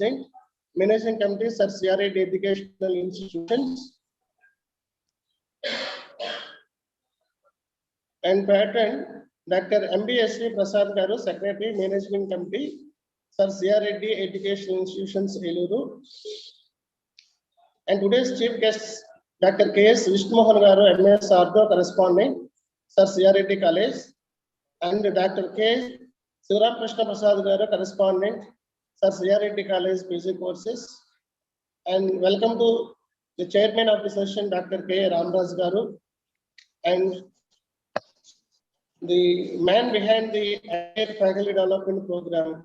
President, Managing Committee, Sir CRAD Educational Institutions, and Patron, Dr. MBSV Prasad Garu, Secretary, Management Committee, Sir CRAD Educational Institutions, Eluru. And today's chief guests, Dr. K.S. Vishnumohan Garu, MS Ardo, Correspondent, Sir CRAD College, and Dr. K. Sivaram Krishna Prasad Garu, Correspondent, Sir CRAD College, PG Courses. And welcome to the Chairman of the session, Dr. K. Ramraj Garu, and the man behind the entire faculty development program,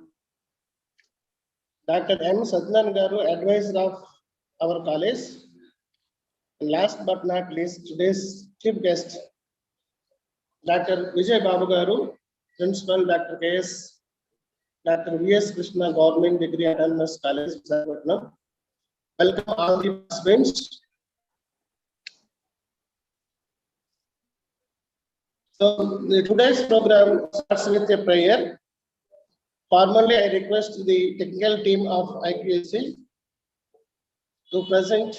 Dr. M. Sadnan Garu, advisor of our college. And last but not least, today's chief guest, Dr. Vijay Babu Garu, Principal, Dr. K.S. Dr. V.S. Krishna Government Degree Autonomous College, Visakhapatnam. Welcome all the participants. So today's program starts with a prayer. Formally, I request the technical team of IQAC to present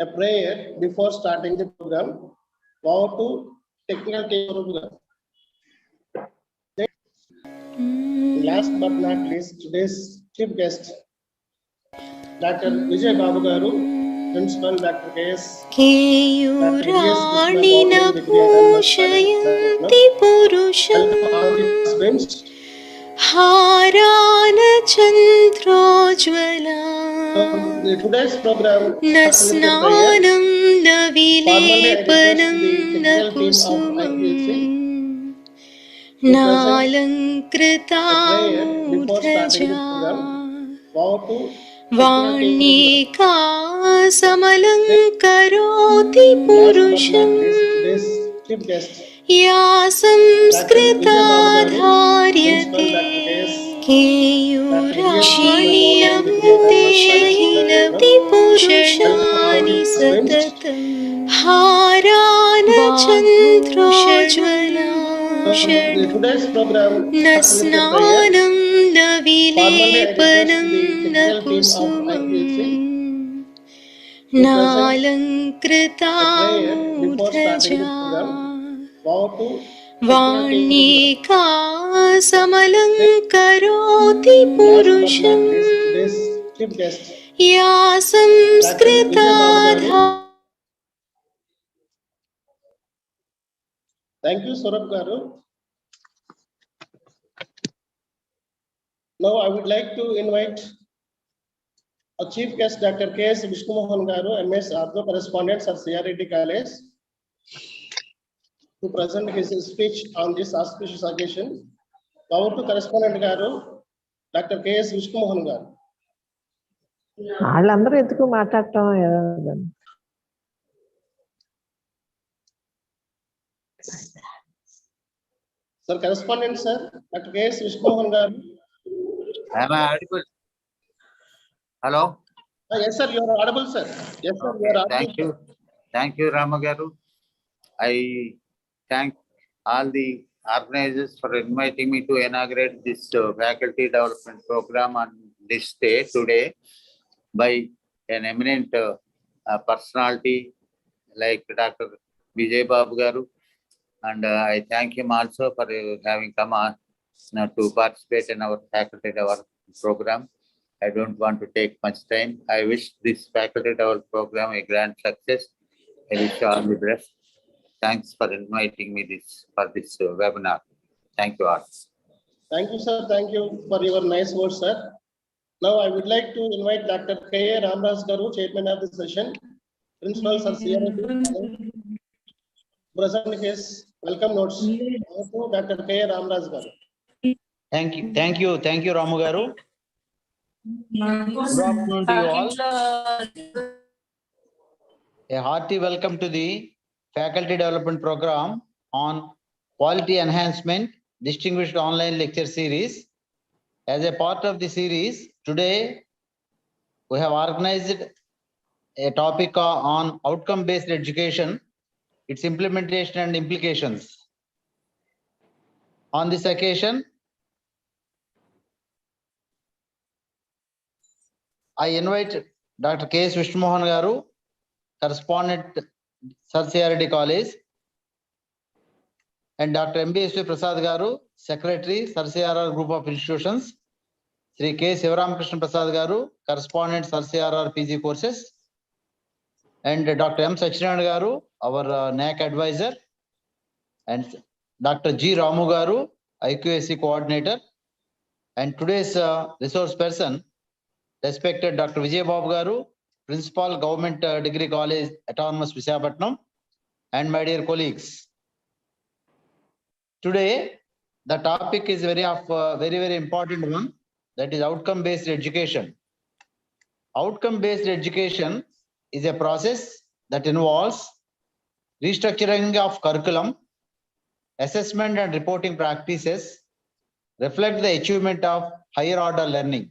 a prayer before starting the program. Over to technical team program. Last but not least, today's chief guest, Dr. Vijay Babu Garu, Principal, Dr. K.S. Keyuranina Bhushayanti Purusham Harana Chandrojvala today's program Nasnanam Navilepanam Nakusumam Nalankrita Vanika Samalankaroti Purusham Ya Samskrita Dharyate Keyuranina Bhushayanti Purushani Satatam Harana Chandrojvala Nasnanam Navilepanam Nakusumam Nalankrita Vanika Samalankaroti Purusham Ya Samskrita Thank you, Saurabh Garu. Now I would like to invite our chief guest, Dr. K.S. Vishnumohan Garu, MS Ardo, Correspondent at CRAD College, to present his speech on this auspicious occasion. Over to Correspondent Garu, Dr. K.S. Vishnumohan Garu. వాళ్ళందరూ ఎందుకు మాట్లాడటం Sir, Correspondent, sir, Dr. K.S. Vishnumohan Garu. Am I audible? Hello? Yes, sir, you are audible, sir. Yes, sir, you are audible. Thank you. Thank you, Ramagaru. I thank all the organizers for inviting me to inaugurate this faculty development program on this day today by an eminent personality like Dr. Vijay Babu Garu. And I thank him also for having come on to participate in our faculty development program. I don't want to take much time. I wish this faculty development program a grand success. I wish you all the best. Thanks for inviting me for this webinar. Thank you all. Thank you, sir. Thank you for your nice words, sir. Now I would like to invite Dr. K. Ramraj Garu, Chairman of the session, Principal Sir CRAD, present his welcome notes. Dr. K. Ramraj Garu. Thank you, Ramu Garu. Good afternoon to you all. A hearty welcome to the Faculty Development Program on Quality Enhancement Distinguished Online Lecture Series. As a part of the series, today we have organized a topic on outcome-based education, its implementation and implications. On this occasion, I invite Dr. K. Vishnumohan Garu, correspondent, Sir CRD College, and Dr. MBSV Prasad Garu, Secretary, Sir CRR Group of Institutions, Sri K. Sivaram Prasad Garu, correspondent, Sir CRR PG courses, and Dr. M. Sachidanand Garu, our NAC advisor, and Dr. G. Ramu Garu, IQAC coordinator, and today's resource person, respected Dr. Vijay Babu Garu, Principal Government Degree College, Autonomous Visakhapatnam, and my dear colleagues. Today, the topic is very important one, that is outcome-based education. Outcome-based education is a process that involves restructuring of curriculum, assessment and reporting practices, reflect the achievement of higher order learning.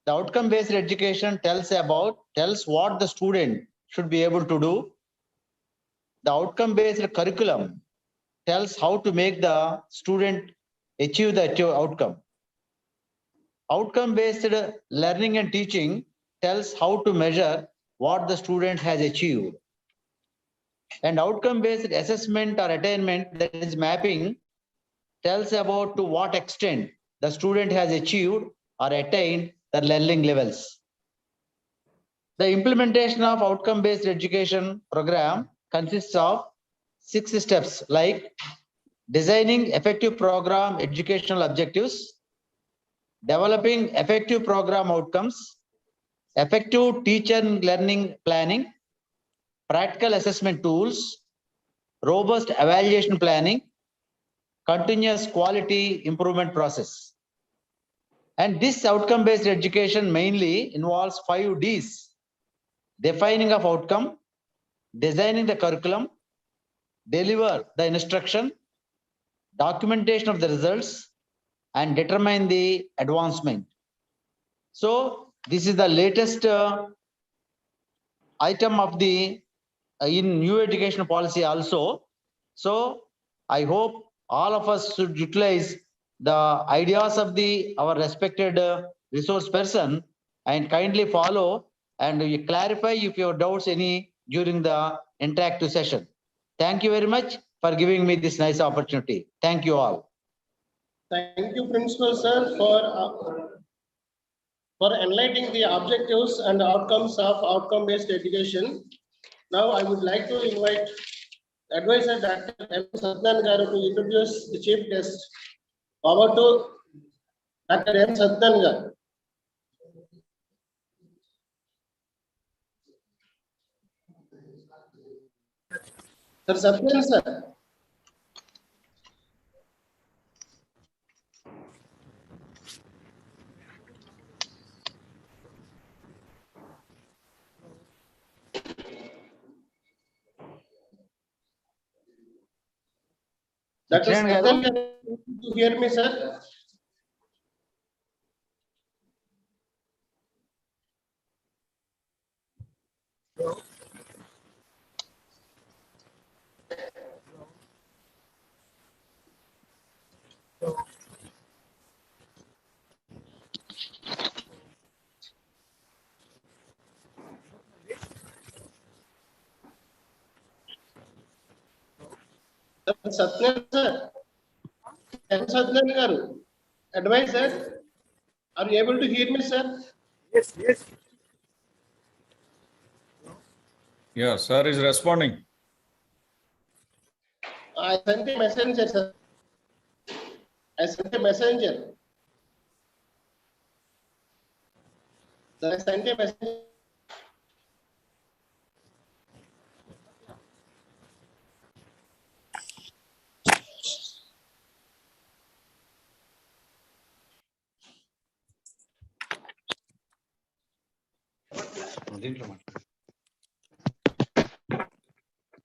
The outcome-based education tells what the student should be able to do. The outcome-based curriculum tells how to make the student achieve the outcome. Outcome-based learning and teaching tells how to measure what the student has achieved. And outcome-based assessment or attainment, that is mapping, tells about to what extent the student has achieved or attained the learning levels. The implementation of outcome-based education program consists of 6 steps, like designing effective program educational objectives, developing effective program outcomes, effective teacher learning planning, practical assessment tools, robust evaluation planning, continuous quality improvement process. And this outcome-based education mainly involves 5 Ds: defining of outcome, designing the curriculum, deliver the instruction, documentation of the results, and determine the advancement. So this is the latest item of the in new education policy also. So I hope all of us should utilize the ideas of our respected resource person and kindly follow and you clarify if you have doubts any during the interactive session. Thank you very much for giving me this nice opportunity. Thank you all. Thank you, Principal Sir, for enlightening the objectives and outcomes of outcome-based education. Now, I would like to invite Advisor Dr. M. Satyan Garu to introduce the chief guest. Over to Dr. M. Satyan Garu. Sir Satyan, sir. Dr. Satyan, can you hear me, sir? Satyan, sir. M. Satyan Garu, advisor, are you able to hear me, sir? Yes, yes. Yeah, sir is responding. I sent a messenger, sir. I sent a messenger. Sir, I sent a messenger.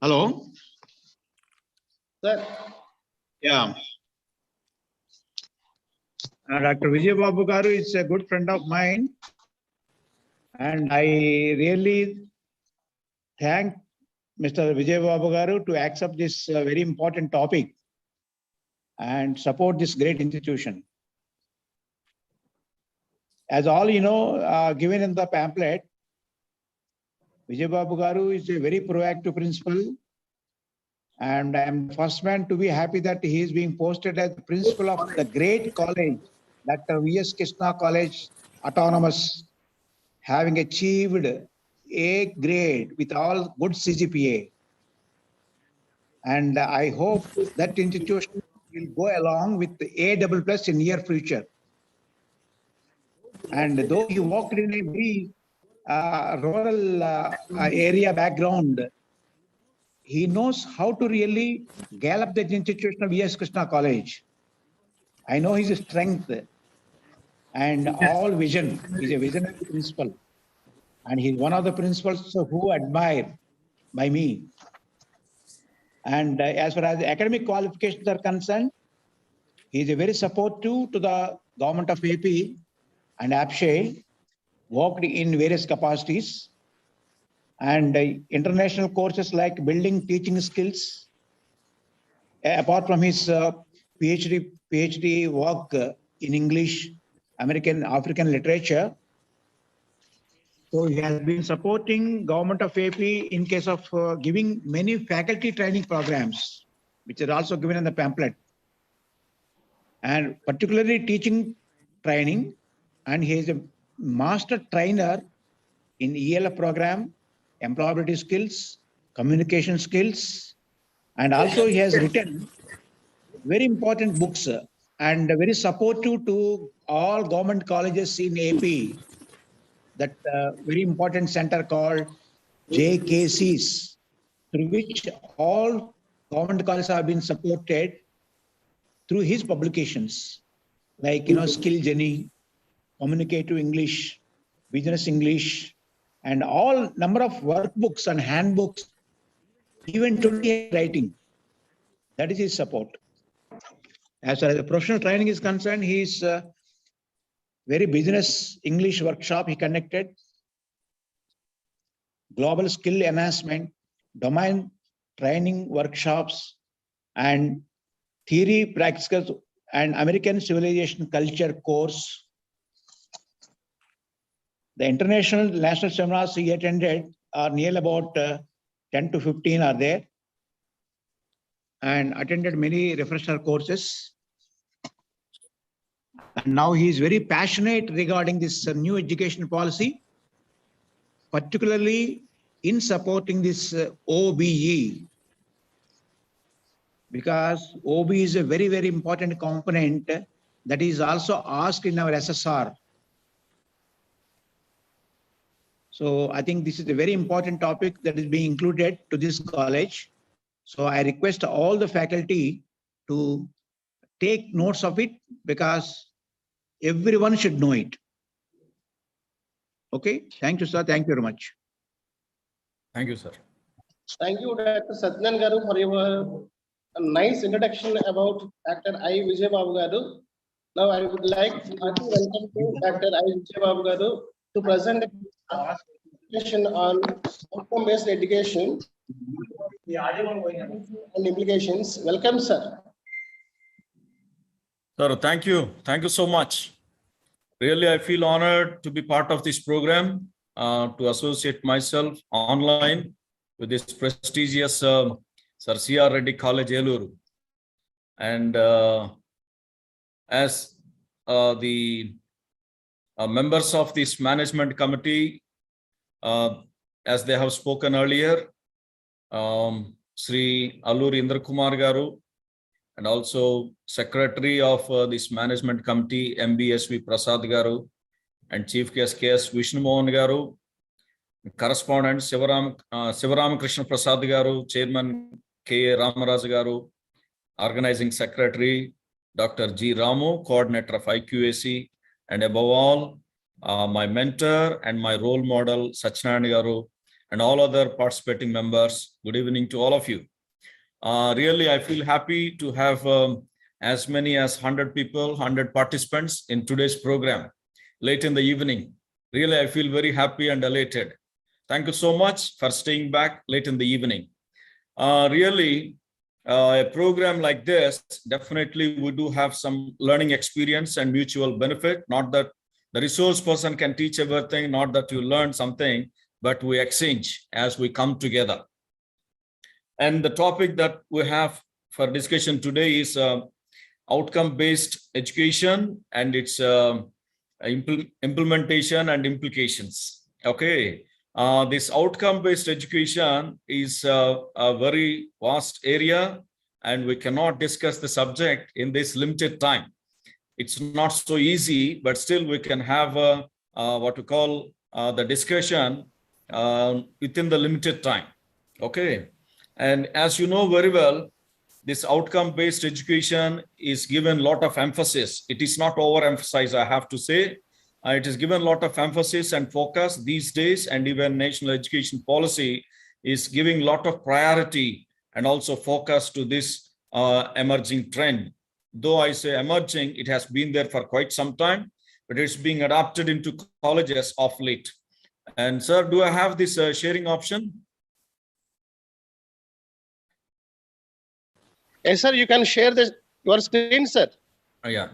Hello. Sir. Yeah. Dr. Vijay Babu Garu is a good friend of mine. And I really thank Mr. Vijay Babu Garu to accept this very important topic and support this great institution. As all you know, given in the pamphlet, Vijay Babu Garu is a very proactive principal. And I am the first man to be happy that he is being posted as the principal of the great college, Dr. V.S. Krishna College, Autonomous, having achieved A grade with all good CGPA. And I hope that institution will go along with the A++ in near future. And though he worked in a very rural area background, he knows how to really gallop the institution of V.S. Krishna College. I know his strength and all vision. He's a visionary principal. And he's one of the principals who admire by me. And as far as academic qualifications are concerned, he is a very supportive to the government of AP and APSHE, worked in various capacities. And international courses like building teaching skills, apart from his PhD work in English, American, African literature. So he has been supporting government of AP in case of giving many faculty training programs, which are also given in the pamphlet, and particularly teaching training. And he is a master trainer in ELF program, employability skills, communication skills, and also he has written very important books and very supportive to all government colleges in AP. That very important center called JKCs, through which all government colleges have been supported through his publications, like, Skill Journey, Communicative English, Business English, and all number of workbooks and handbooks, even today writing. That is his support. As far as the professional training is concerned, he is very business English workshop he conducted, global skill enhancement, domain training workshops, and theory practicals and American civilization culture course. The international national seminars he attended are nearly about 10 to 15 are there, and attended many refresher courses. And now he is very passionate regarding this new education policy, particularly in supporting this OBE, because OBE is a very, very important component that is also asked in our SSR. So I think this is a very important topic that is being included to this college. So I request all the faculty to take notes of it, because everyone should know it. Okay, thank you, sir. Thank you very much. Thank you, sir. Thank you, Dr. Satyanan Garu, for your nice introduction about Dr. I. Vijay Babu Garu. Now I would like to welcome to Dr. I. Vijay Babu Garu to present a presentation on outcome-based education and implications. Welcome, sir. Sir, thank you. Thank you so much. Really, I feel honored to be part of this program, to associate myself online with this prestigious Sir C.R. Reddy College, Eluru. And as the members of this management committee, as they have spoken earlier, Sri Alluri Indra Kumar Garu, and also Secretary of this Management Committee, MBSV Prasad Garu, and Chief Guest K.S. Vishnu Mohan Garu, Correspondent Sivaram Krishna Prasad Garu, Chairman K.A. Ramaraj Garu, Organizing Secretary Dr. G. Ramu, Coordinator of IQAC, and above all, my mentor and my role model, Satyanarayana Garu, and all other participating members. Good evening to all of you. Really, I feel happy to have as many as 100 people, 100 participants in today's program late in the evening. Really, I feel very happy and elated. Thank you so much for staying back late in the evening. Really, a program like this, definitely we do have some learning experience and mutual benefit. Not that The resource person can teach everything, not that you learn something, but we exchange as we come together. And the topic that we have for discussion today is outcome-based education and its implementation and implications. Okay, this outcome-based education is a very vast area, and we cannot discuss the subject in this limited time. It's not so easy, but still we can have what we call the discussion within the limited time. Okay, and as you know very well, this outcome-based education is given a lot of emphasis. It is not overemphasized, I have to say. It is given a lot of emphasis and focus these days, and even national education policy is giving a lot of priority and also focus to this emerging trend. Though I say emerging, it has been there for quite some time, but it's being adopted into colleges of late. And sir, do I have this sharing option? Yes, sir, you can share your screen, sir. Yeah.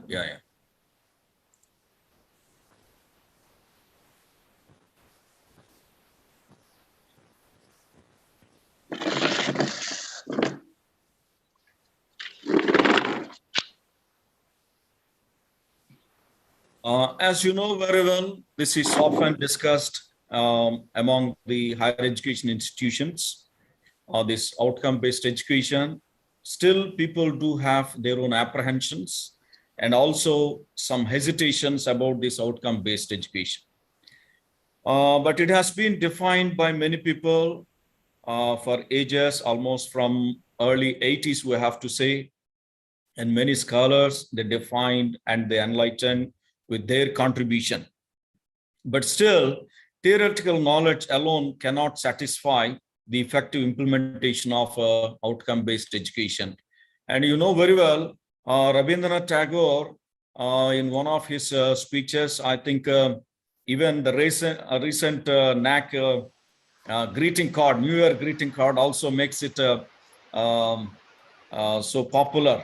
As you know very well, this is often discussed among the higher education institutions, this outcome-based education. Still, people do have their own apprehensions and also some hesitations about this outcome-based education. But it has been defined by many people for ages, almost from early 80s, we have to say, and many scholars, they defined and they enlightened with their contribution. But still, theoretical knowledge alone cannot satisfy the effective implementation of outcome-based education. And you know very well, Rabindranath Tagore, in one of his speeches, I think even the recent NAC greeting card, New Year greeting card also makes it so popular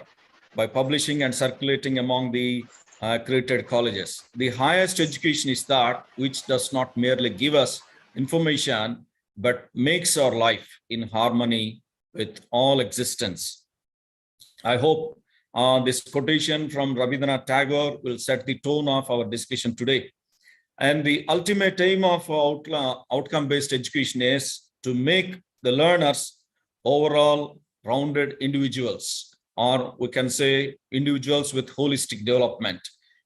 by publishing and circulating among the accredited colleges. The highest education is that which does not merely give us information, but makes our life in harmony with all existence. I hope this quotation from Rabindranath Tagore will set the tone of our discussion today. And the ultimate aim of outcome-based education is to make the learners overall rounded individuals, or we can say individuals with holistic development.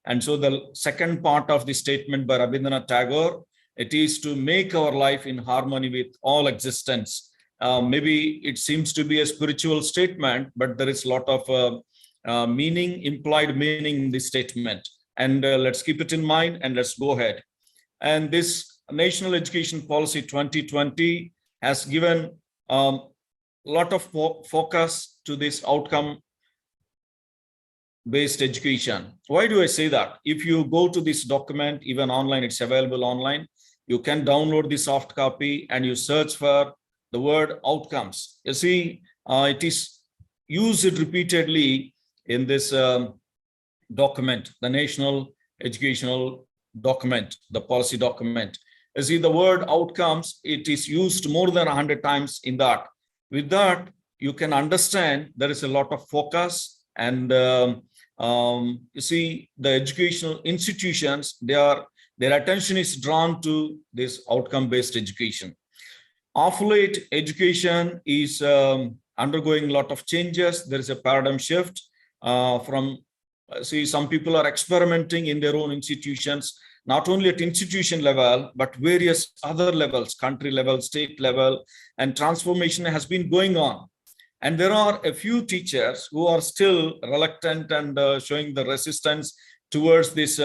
And so the second part of the statement by Rabindranath Tagore, it is to make our life in harmony with all existence. Maybe it seems to be a spiritual statement, but there is a lot of meaning, implied meaning in this statement. And let's keep it in mind and let's go ahead. And this National Education Policy 2020 has given a lot of focus to this outcome-based education. Why do I say that? If you go to this document, even online, it's available online. You can download the soft copy and you search for the word outcomes. You see, it is used repeatedly in this document, the National Educational Document, the policy document. You see, the word outcomes, it is used more than 100 times in that. With that, you can understand there is a lot of focus, and you see, the educational institutions, their attention is drawn to this outcome-based education. Of late, education is undergoing a lot of changes. There is a paradigm shift some people are experimenting in their own institutions, not only at institution level, but various other levels, country level, state level, and transformation has been going on. And there are a few teachers who are still reluctant and showing the resistance towards this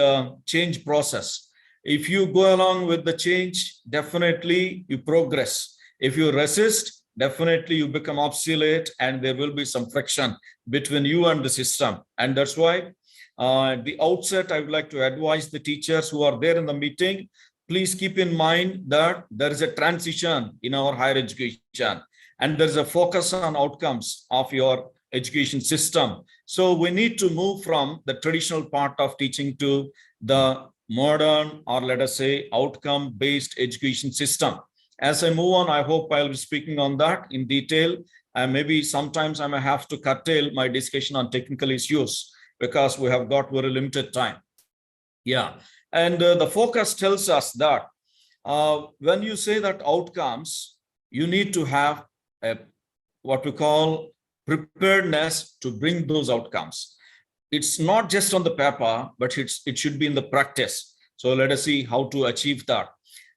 change process. If you go along with the change, definitely you progress. If you resist, definitely you become obsolete and there will be some friction between you and the system. And that's why at the outset, I would like to advise the teachers who are there in the meeting, please keep in mind that there is a transition in our higher education and there's a focus on outcomes of your education system. So we need to move from the traditional part of teaching to the modern, or let us say outcome-based education system. As I move on, I hope I'll be speaking on that in detail. And maybe sometimes I may have to curtail my discussion on technical issues because we have got very limited time. Yeah, and the focus tells us that when you say that outcomes, you need to have what we call preparedness to bring those outcomes. It's not just on the paper, but it should be in the practice. So let us see how to achieve that.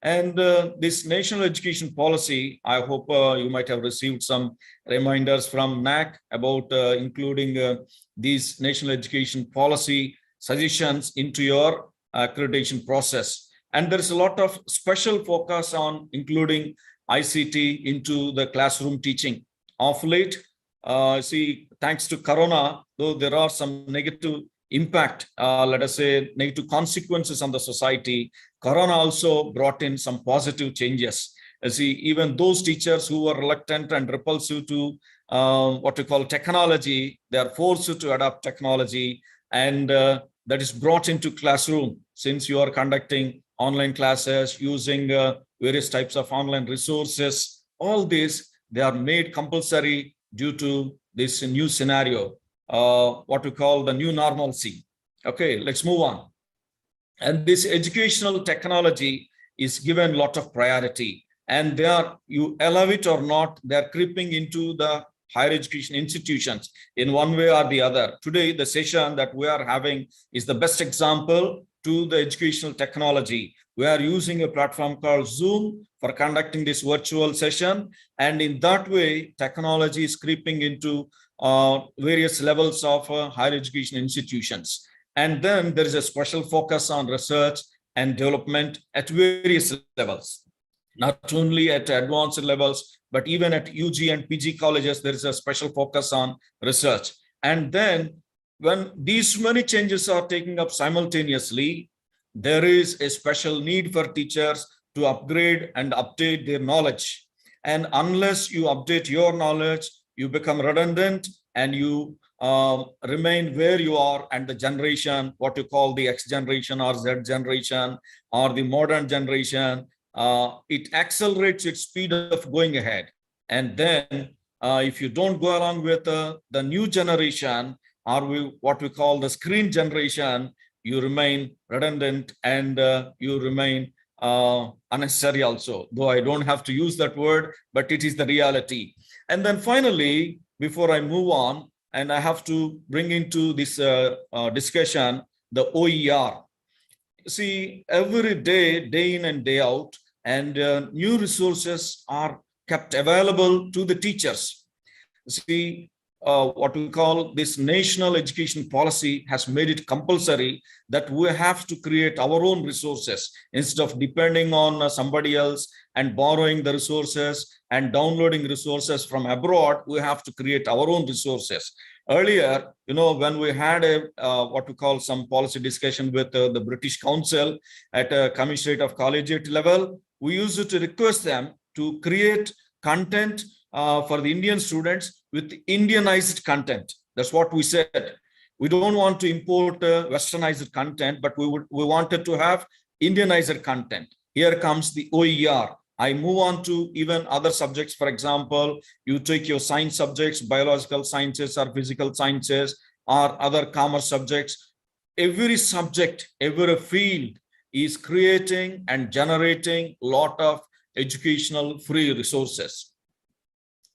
And this national education policy, I hope you might have received some reminders from NAC about including these national education policy suggestions into your accreditation process. And there's a lot of special focus on including ICT into the classroom teaching. Of late, see, thanks to Corona, though there are some negative impact, let us say negative consequences on the society, Corona also brought in some positive changes. See, even those teachers who were reluctant and repulsive to what we call technology, they are forced to adopt technology, and that is brought into classroom. Since you are conducting online classes using various types of online resources, all these, they are made compulsory due to this new scenario, what we call the new normalcy. Okay, let's move on. And this educational technology is given a lot of priority, and they are, you allow it or not, they are creeping into the higher education institutions in one way or the other. Today, the session that we are having is the best example to the educational technology. We are using a platform called Zoom for conducting this virtual session. And in that way, technology is creeping into various levels of higher education institutions. And then there is a special focus on research and development at various levels, not only at advanced levels, but even at UG and PG colleges, there is a special focus on research. And then when these many changes are taking up simultaneously, there is a special need for teachers to upgrade and update their knowledge. And unless you update your knowledge, you become redundant and you remain where you are, and the generation, what you call the X generation or Z generation or the modern generation, it accelerates its speed of going ahead. And then if you don't go along with the new generation, or what we call the screen generation, you remain redundant and you remain unnecessary also, though I don't have to use that word, but it is the reality. And then finally, before I move on, and I have to bring into this discussion the OER. See, every day, day in and day out, and new resources are kept available to the teachers. See, what we call this national education policy has made it compulsory that we have to create our own resources instead of depending on somebody else and borrowing the resources and downloading resources from abroad. We have to create our own resources. Earlier, you know, when we had a what we call some policy discussion with the British Council at a commissionerate of collegiate level, we used to request them to create content for the Indian students with Indianized content. That's what we said. We don't want to import westernized content, but we wanted to have Indianized content. Here comes the OER. I move on to even other subjects. For example, you take your science subjects, biological sciences or physical sciences or other commerce subjects. Every subject, every field is creating and generating a lot of educational free resources.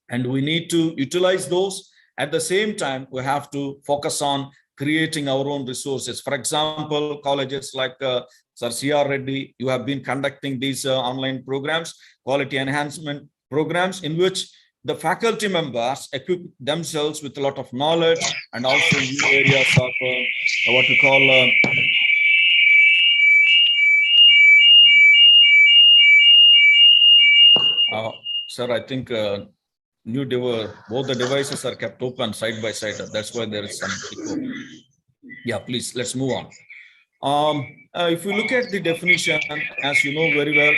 And we need to utilize those. At the same time, we have to focus on creating our own resources. For example, colleges like Sir C.R. Reddy, you have been conducting these online programs, quality enhancement programs, in which the faculty members equip themselves with a lot of knowledge and also new areas of what we call sir, I think both the devices are kept open side by side. That's why there is some echo. Yeah, please, let's move on. If you look at the definition, as you know very well,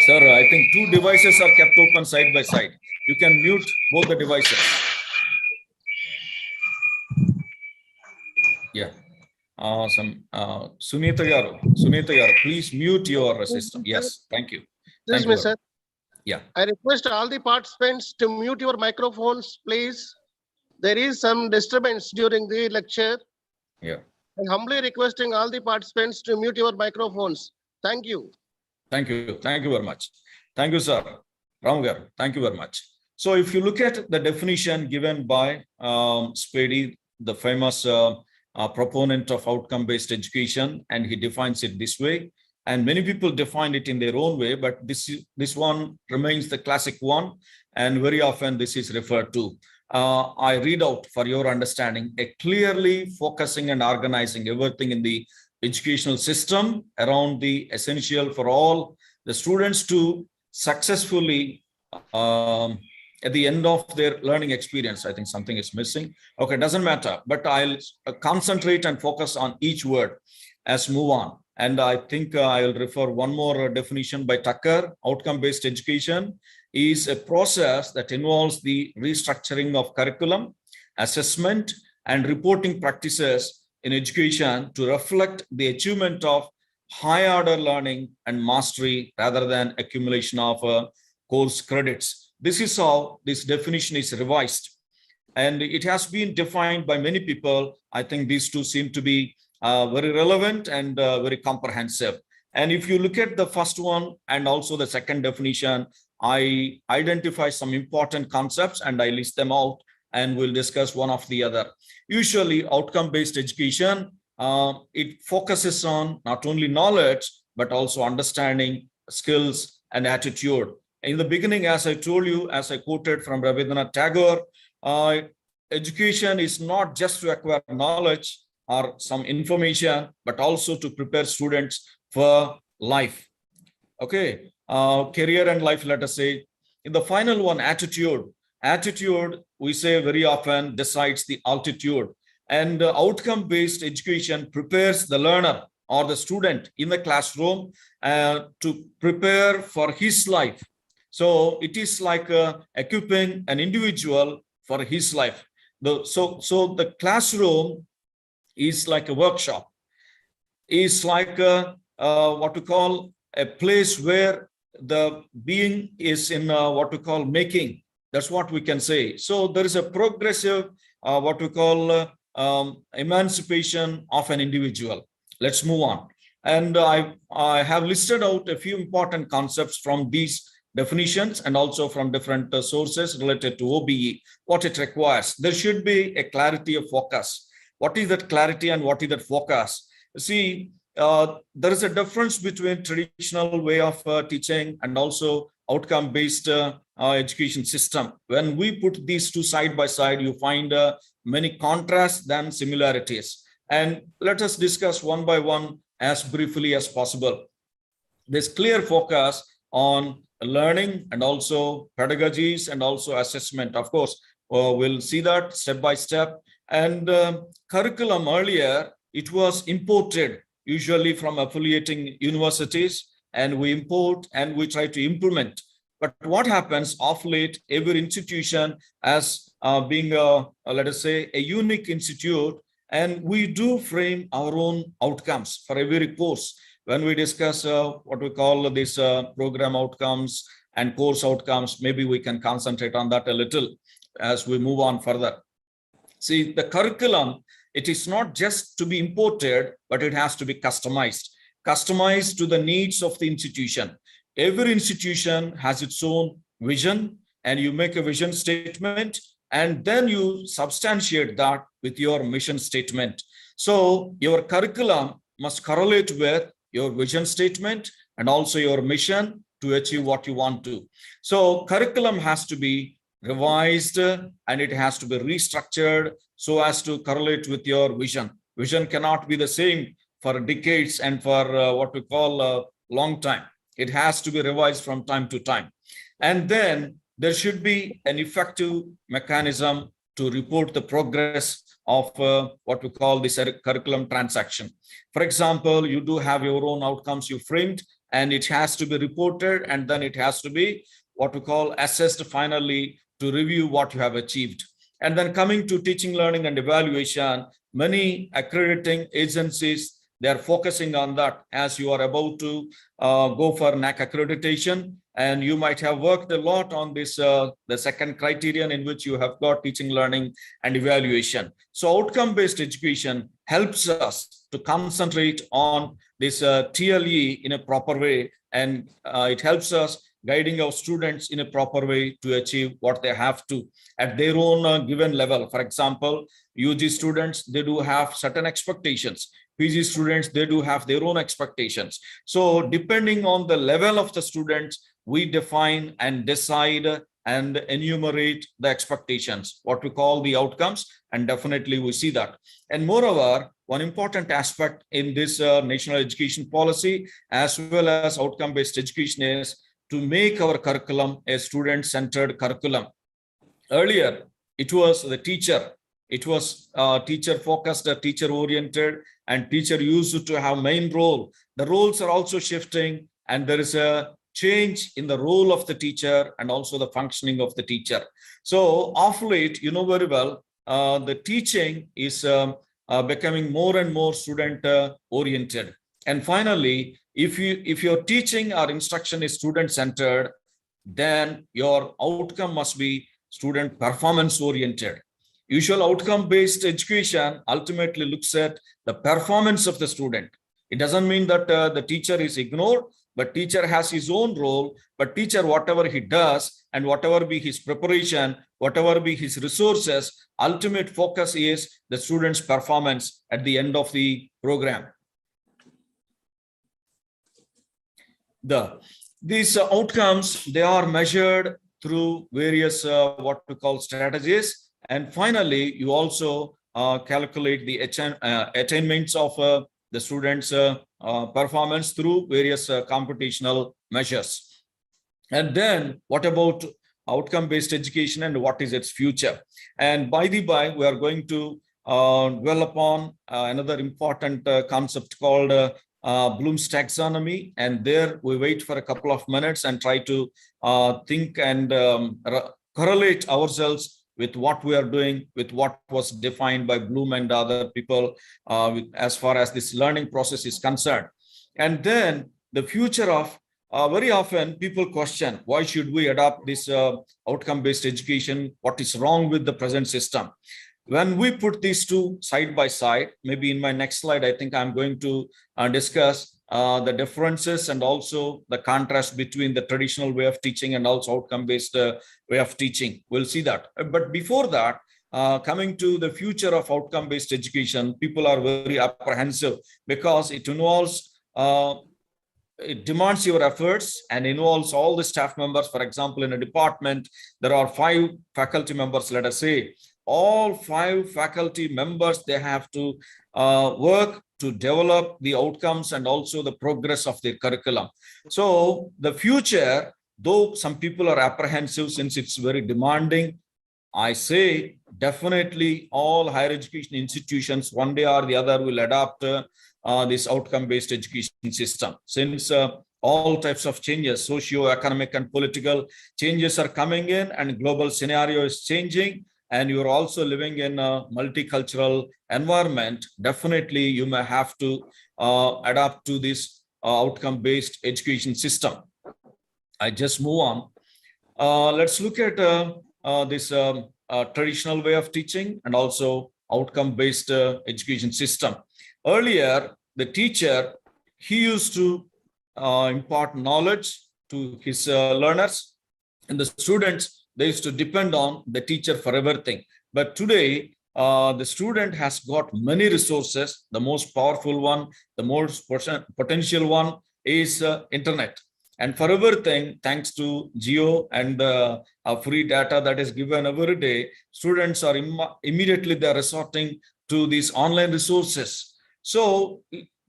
sir, I think two devices are kept open side by side. You can mute both the devices. Yeah. Sunita Garu, please mute your system. Yes, thank you. Excuse Thank me, you. sir. Yeah. I request all the participants to mute your microphones, please. There is some disturbance during the lecture. Yeah. I humbly requesting all the participants to mute your microphones. Thank you. Thank you. Thank you very much. Thank you, sir. Ramgar, thank you very much. So if you look at the definition given by Spady, the famous proponent of outcome-based education, and he defines it this way. And many people define it in their own way, but this one remains the classic one. And very often this is referred to. I read out for your understanding, a clearly focusing and organizing everything in the educational system around the essential for all the students to successfully at the end of their learning experience. I think something is missing. Okay, doesn't matter, but I'll concentrate and focus on each word as move on. And I think I'll refer one more definition by Tucker. Outcome-based education is a process that involves the restructuring of curriculum, assessment, and reporting practices in education to reflect the achievement of high order learning and mastery rather than accumulation of course credits. This is how this definition is revised. And it has been defined by many people. I think these two seem to be very relevant and very comprehensive. And if you look at the first one and also the second definition, I identify some important concepts and I list them out and we'll discuss one of the other. Usually outcome-based education, it focuses on not only knowledge, but also understanding, skills, and attitude. In the beginning, as I told you, as I quoted from Rabindranath Tagore, education is not just to acquire knowledge or some information, but also to prepare students for life. Okay, career and life, let us say. In the final one, attitude. Attitude, we say very often, decides the altitude. And outcome-based education prepares the learner or the student in the classroom to prepare for his life. So it is like equipping an individual for his life. So the classroom is like a workshop, is like what we call a place where the being is in what we call making. That's what we can say. So there is a progressive, what we call emancipation of an individual. Let's move on. And I have listed out a few important concepts from these definitions and also from different sources related to OBE, what it requires. There should be a clarity of focus. What is that clarity and what is that focus? See, there is a difference between traditional way of teaching and also outcome-based education system. When we put these two side by side, you find many contrasts than similarities. And let us discuss one by one as briefly as possible. There's clear focus on learning and also pedagogies and also assessment. Of course, we'll see that step by step. And curriculum earlier, it was imported usually from affiliating universities, and we import and we try to implement. But what happens of late, every institution as being, let us say, a unique institute, and we do frame our own outcomes for every course. When we discuss what we call this program outcomes and course outcomes, maybe we can concentrate on that a little as we move on further. See, the curriculum, it is not just to be imported, but it has to be customized to the needs of the institution. Every institution has its own vision, and you make a vision statement, and then you substantiate that with your mission statement. So your curriculum must correlate with your vision statement and also your mission to achieve what you want to. So curriculum has to be revised and it has to be restructured so as to correlate with your vision. Vision cannot be the same for decades and for what we call a long time. It has to be revised from time to time. And then there should be an effective mechanism to report the progress of what we call this curriculum transaction. For example, you do have your own outcomes you framed, and it has to be reported, and then it has to be what we call assessed finally to review what you have achieved. And then coming to teaching, learning, and evaluation, many accrediting agencies, they are focusing on that as you are about to go for NAC accreditation. And you might have worked a lot on this, the second criterion in which you have got teaching, learning, and evaluation. So outcome-based education helps us to concentrate on this TLE in a proper way, and it helps us guiding our students in a proper way to achieve what they have to at their own given level. For example, UG students, they do have certain expectations. PG students, they do have their own expectations. So depending on the level of the students, we define and decide and enumerate the expectations, what we call the outcomes, and definitely we see that. And moreover, one important aspect in this national education policy as well as outcome-based education is to make our curriculum a student-centered curriculum. Earlier, it was the teacher. It was teacher-focused, teacher-oriented, and teacher used to have main role. The roles are also shifting, and there is a change in the role of the teacher and also the functioning of the teacher. So of late, you know very well, the teaching is becoming more and more student-oriented. And finally, if your teaching or instruction is student-centered, then your outcome must be student performance-oriented. Usual outcome-based education ultimately looks at the performance of the student. It doesn't mean that the teacher is ignored, but teacher has his own role. But teacher, whatever he does and whatever be his preparation, whatever be his resources, ultimate focus is the student's performance at the end of the program. These outcomes, they are measured through various what we call strategies. And finally, you also calculate the attainments of the students' performance through various computational measures. And then what about outcome-based education and what is its future? And by the by, we are going to dwell upon another important concept called Bloom's taxonomy. And there we wait for a couple of minutes and try to think and correlate ourselves with what we are doing, with what was defined by Bloom and other people as far as this learning process is concerned. And then the future of, very often people question, why should we adopt this outcome-based education? What is wrong with the present system? When we put these two side by side, maybe in my next slide, I think I'm going to discuss the differences and also the contrast between the traditional way of teaching and also outcome-based way of teaching. We'll see that. But before that, coming to the future of outcome-based education, people are very apprehensive because it involves, it demands your efforts and involves all the staff members. For example, in a department, there are 5 faculty members, let us say. All 5 faculty members, they have to work to develop the outcomes and also the progress of their curriculum. So the future, though some people are apprehensive since it's very demanding, I say definitely all higher education institutions one day or the other will adopt this outcome-based education system. Since all types of changes, socio-economic and political changes are coming in and global scenario is changing, and you're also living in a multicultural environment, definitely you may have to adapt to this outcome-based education system. I just move on. Let's look at this traditional way of teaching and also outcome-based education system. Earlier, the teacher, he used to impart knowledge to his learners, and the students, they used to depend on the teacher for everything. But today, the student has got many resources. The most powerful one, the most potential one is internet. And for everything, thanks to Geo and the free data that is given every day, students are immediately they're resorting to these online resources. So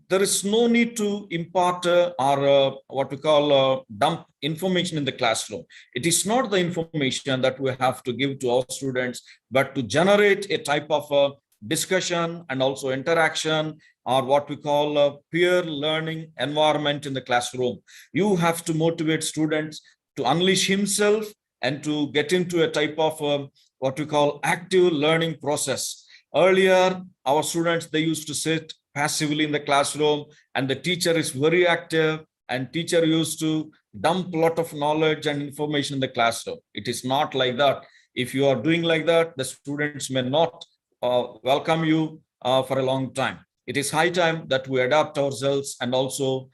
there is no need to impart or what we call dump information in the classroom. It is not the information that we have to give to our students, but to generate a type of discussion and also interaction, or what we call a peer learning environment in the classroom. You have to motivate students to unleash himself and to get into a type of what we call active learning process. Earlier, our students, they used to sit passively in the classroom and the teacher is very active and teacher used to dump a lot of knowledge and information in the classroom. It is not like that. If you are doing like that, the students may not welcome you for a long time. It is high time that we adapt ourselves and also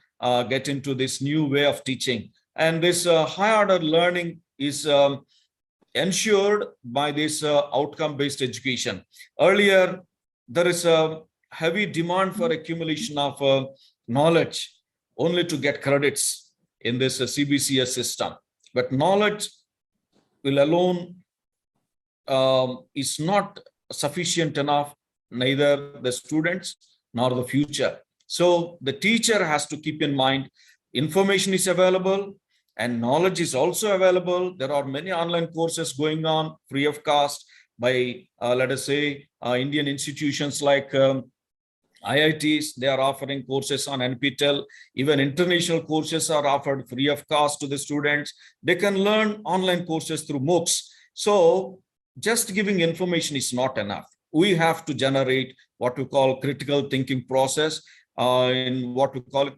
get into this new way of teaching. And this high order learning is ensured by this outcome-based education. Earlier, there is a heavy demand for accumulation of knowledge only to get credits in this CBCS system. But knowledge will alone is not sufficient enough, neither the students nor the future. So the teacher has to keep in mind information is available and knowledge is also available. There are many online courses going on free of cost by, let us say, Indian institutions like IITs. They are offering courses on NPTEL. Even international courses are offered free of cost to the students. They can learn online courses through MOOCs. So just giving information is not enough. We have to generate what we call critical thinking process in what we call,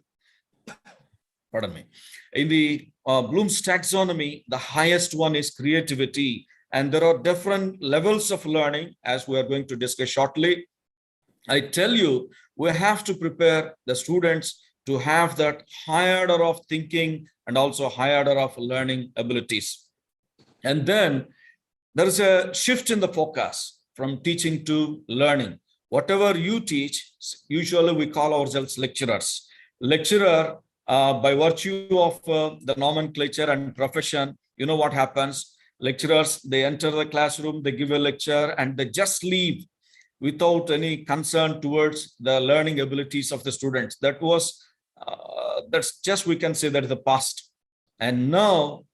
pardon me, in the Bloom's taxonomy, the highest one is creativity. And there are different levels of learning, as we are going to discuss shortly. I tell you, we have to prepare the students to have that high order of thinking and also high order of learning abilities. And then there is a shift in the focus from teaching to learning. Whatever you teach, usually we call ourselves lecturers. Lecturer, by virtue of the nomenclature and profession, you know what happens? Lecturers, they enter the classroom, they give a lecture, and they just leave without any concern towards the learning abilities of the students. That was, that's just, we can say that is the past. And now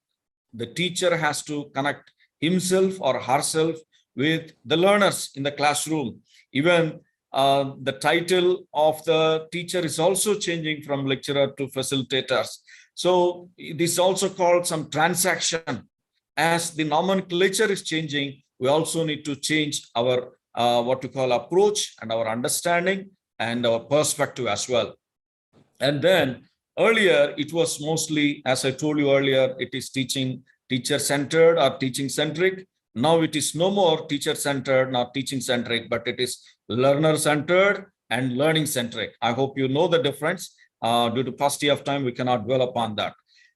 the teacher has to connect himself or herself with the learners in the classroom. Even the title of the teacher is also changing from lecturer to facilitators. So this is also called some transaction. As the nomenclature is changing, we also need to change our what we call approach and our understanding and our perspective as well. And then earlier, it was mostly, as I told you earlier, it is teacher-centered or teaching-centric. Now it is no more teacher-centered, not teaching-centric, but it is learner-centered and learning-centric. I hope you know the difference. Due to paucity of time, we cannot dwell upon that.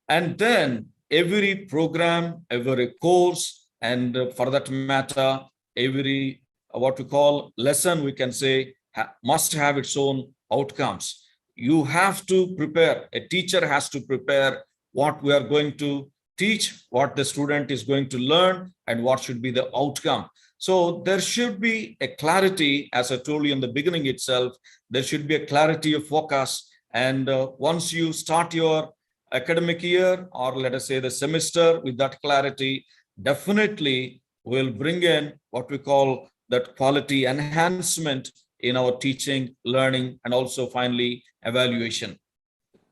And then every program, every course, and for that matter, every what we call lesson, we can say, must have its own outcomes. You have to prepare, a teacher has to prepare what we are going to teach, what the student is going to learn, and what should be the outcome. So there should be a clarity, as I told you in the beginning itself, there should be a clarity of focus. And once you start your academic year, or let us say the semester with that clarity, definitely will bring in what we call that quality enhancement in our teaching, learning, and also finally evaluation.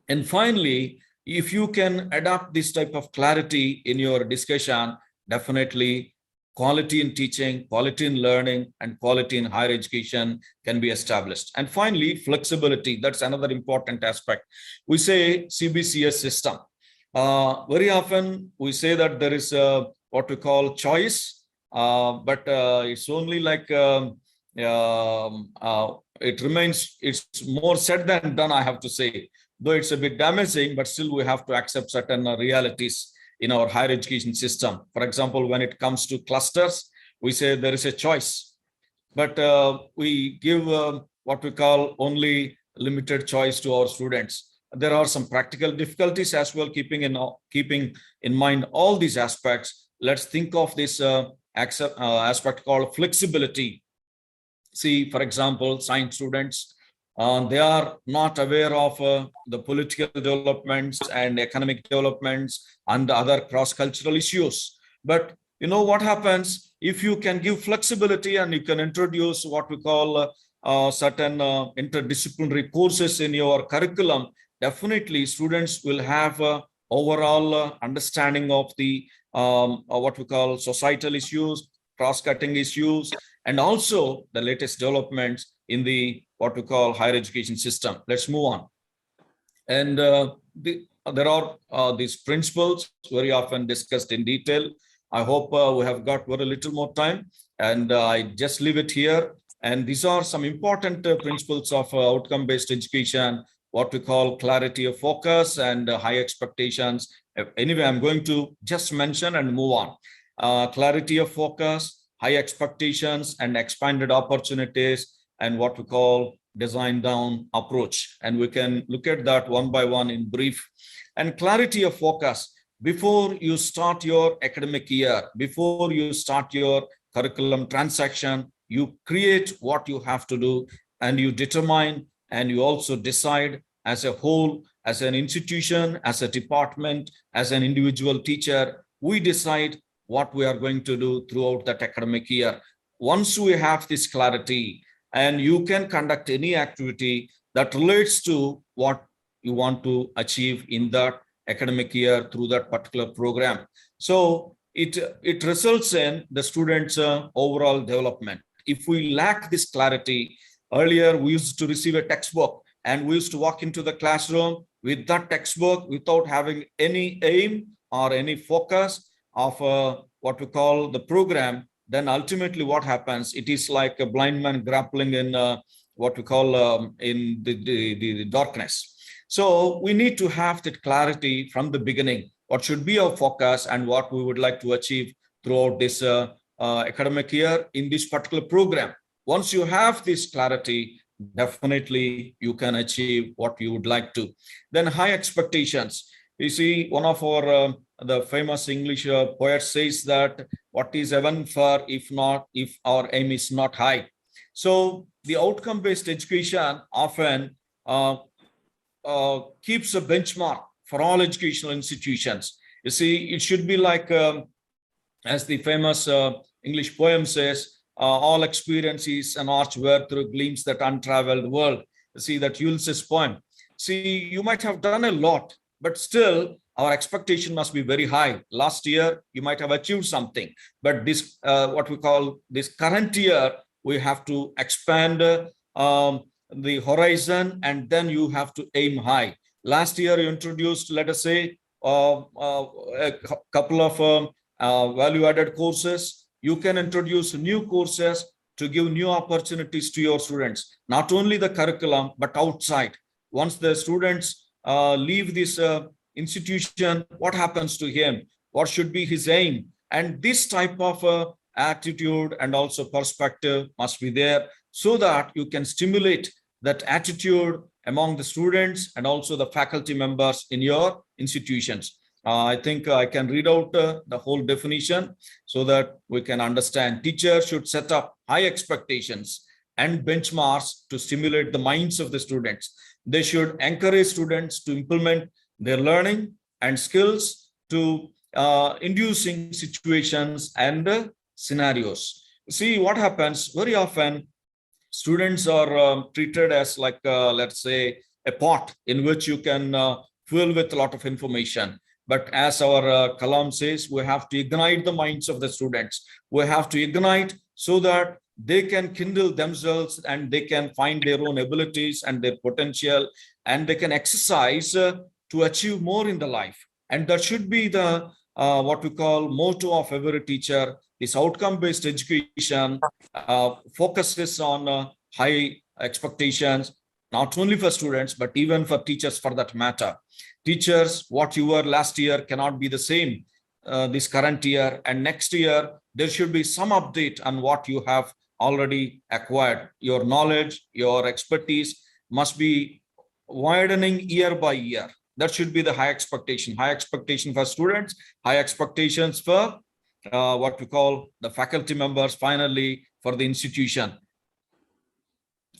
And finally, if you can adopt this type of clarity in your discussion, definitely quality in teaching, quality in learning, and quality in higher education can be established. And finally, flexibility. That's another important aspect. We say CBCS system. Very often we say that there is what we call choice, but it's only like it remains, it's more said than done, I have to say. Though it's a bit damaging, but still we have to accept certain realities in our higher education system. For example, when it comes to clusters, we say there is a choice, but we give what we call only limited choice to our students. There are some practical difficulties as well, keeping in mind all these aspects. Let's think of this aspect called flexibility. See, for example, science students, they are not aware of the political developments and economic developments and other cross-cultural issues. But you know what happens if you can give flexibility and you can introduce what we call certain interdisciplinary courses in your curriculum, definitely students will have overall understanding of the what we call societal issues, cross-cutting issues, and also the latest developments in the what we call higher education system. Let's move on. And there are these principles very often discussed in detail. I hope we have got very little more time, and I just leave it here. And these are some important principles of outcome-based education, what we call clarity of focus and high expectations. Anyway, I'm going to just mention and move on. Clarity of focus, high expectations, and expanded opportunities, and what we call design down approach. And we can look at that one by one in brief. And clarity of focus, before you start your academic year, before you start your curriculum transaction, you create what you have to do, and you determine, and you also decide as a whole, as an institution, as a department, as an individual teacher, we decide what we are going to do throughout that academic year. Once we have this clarity, and you can conduct any activity that relates to what you want to achieve in that academic year through that particular program. So it results in the students' overall development. If we lack this clarity, earlier we used to receive a textbook and we used to walk into the classroom with that textbook without having any aim or any focus of what we call the program. Then ultimately what happens, it is like a blind man grappling in what we call in the darkness. So we need to have that clarity from the beginning, what should be our focus and what we would like to achieve throughout this academic year in this particular program. Once you have this clarity, definitely you can achieve what you would like to. Then high expectations. You see, one of our the famous English poet says that what is heaven for if our aim is not high. So the outcome-based education often keeps a benchmark for all educational institutions. You see, it should be like, as the famous English poem says, all experience is an arch where through gleams that untraveled world. You see, that Ulysses poem. See, you might have done a lot, but still our expectation must be very high. Last year, you might have achieved something, but this, what we call this current year, we have to expand the horizon, and then you have to aim high. Last year, you introduced, let us say, a couple of value-added courses. You can introduce new courses to give new opportunities to your students, not only the curriculum, but outside. Once the students leave this institution, what happens to him? What should be his aim? And this type of attitude and also perspective must be there so that you can stimulate that attitude among the students and also the faculty members in your institutions. I think I can read out the whole definition so that we can understand. Teachers should set up high expectations and benchmarks to stimulate the minds of the students. They should encourage students to implement their learning and skills to inducing situations and scenarios. See what happens very often. Students are treated as like, let's say, a pot in which you can fill with a lot of information. But as our Kalam says, we have to ignite the minds of the students. We have to ignite so that they can kindle themselves and they can find their own abilities and their potential, and they can exercise to achieve more in the life. And that should be the what we call motto of every teacher. This outcome-based education focuses on high expectations, not only for students, but even for teachers for that matter. Teachers, what you were last year cannot be the same this current year, and next year, there should be some update on what you have already acquired. Your knowledge, your expertise must be widening year by year. That should be the high expectation for students, high expectations for what we call the faculty members, finally for the institution.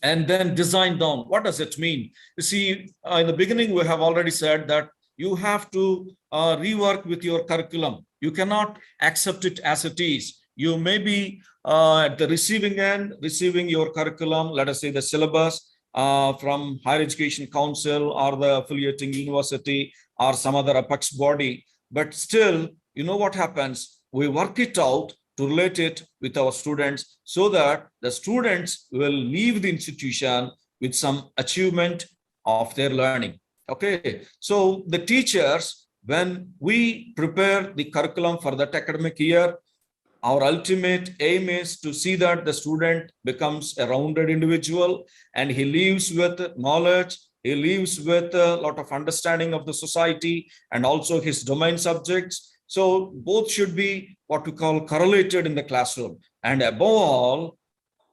And then design down. What does it mean? You see, in the beginning, we have already said that you have to rework with your curriculum. You cannot accept it as it is. You may be at the receiving end, receiving your curriculum, let us say the syllabus from Higher Education Council or the affiliating university or some other apex body. But still, you know what happens? We work it out to relate it with our students so that the students will leave the institution with some achievement of their learning. Okay, so the teachers, when we prepare the curriculum for that academic year, our ultimate aim is to see that the student becomes a rounded individual and he leaves with knowledge, he leaves with a lot of understanding of the society and also his domain subjects. So both should be what we call correlated in the classroom. And above all,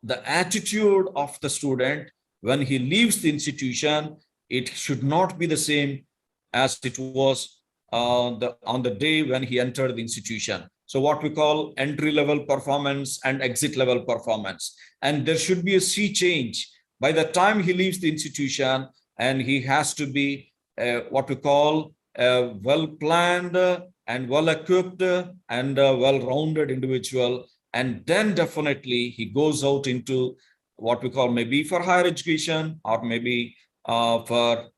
the attitude of the student when he leaves the institution, it should not be the same as it was on the day when he entered the institution. So what we call entry level performance and exit level performance. And there should be a sea change by the time he leaves the institution, and he has to be what we call a well-planned and well-equipped and well-rounded individual. And then definitely he goes out into what we call maybe for higher education or maybe for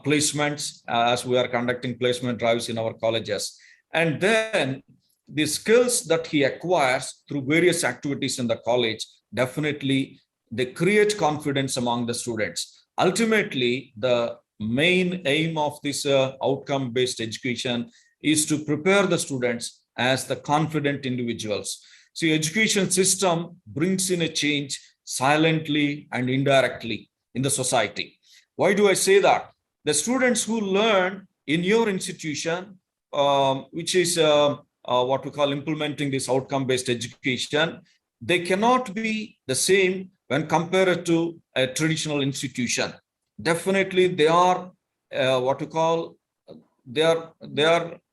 placements, as we are conducting placement drives in our colleges. And then the skills that he acquires through various activities in the college, definitely they create confidence among the students. Ultimately, the main aim of this outcome-based education is to prepare the students as the confident individuals. See, education system brings in a change silently and indirectly in the society. Why do I say that? The students who learn in your institution, which is what we call implementing this outcome-based education, they cannot be the same when compared to a traditional institution. Definitely, they are what we call, they are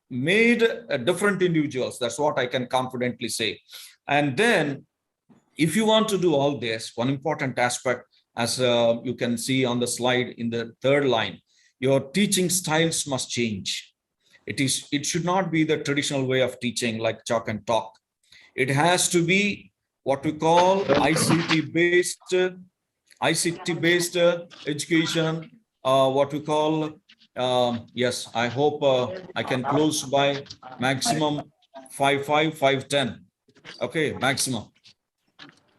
made different individuals. That's what I can confidently say. And then, if you want to do all this, one important aspect, as you can see on the slide in the third line, your teaching styles must change. It should not be the traditional way of teaching like chalk and talk. It has to be what we call ICT-based education, what we call, yes, I hope I can close by maximum 5.5, 5.10. Okay, maximum.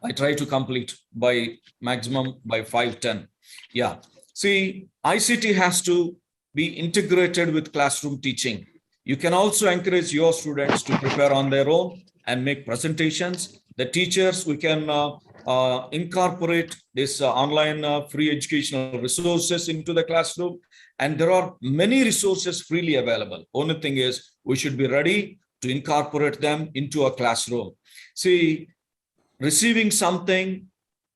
I try to complete by maximum by 5.10. Yeah, see, ICT has to be integrated with classroom teaching. You can also encourage your students to prepare on their own and make presentations. The teachers, we can incorporate this online free educational resources into the classroom. And there are many resources freely available. Only thing is we should be ready to incorporate them into a classroom. See, receiving something